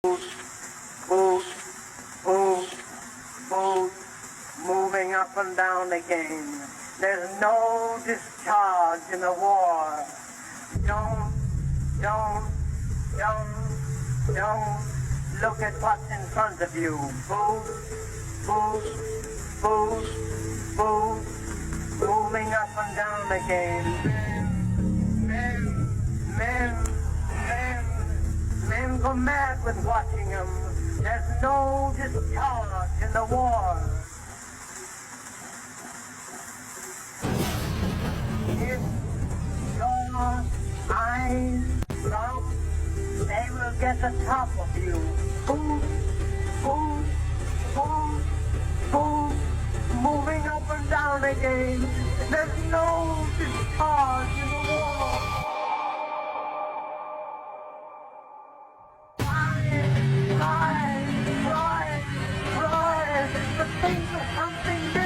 Move, move, move, moving up and down again. There's no discharge in the war. Don't, don't, don't look at what's in front of you. Move, move, move, move, moving up and down again. Men go mad with watching them. There's no discharge in the war. If your eyes drop, they will get the top of you. Boom, boom, boom, boom, moving up and down again. There's no discharge in the war. Rise, rise, rise, the thing is something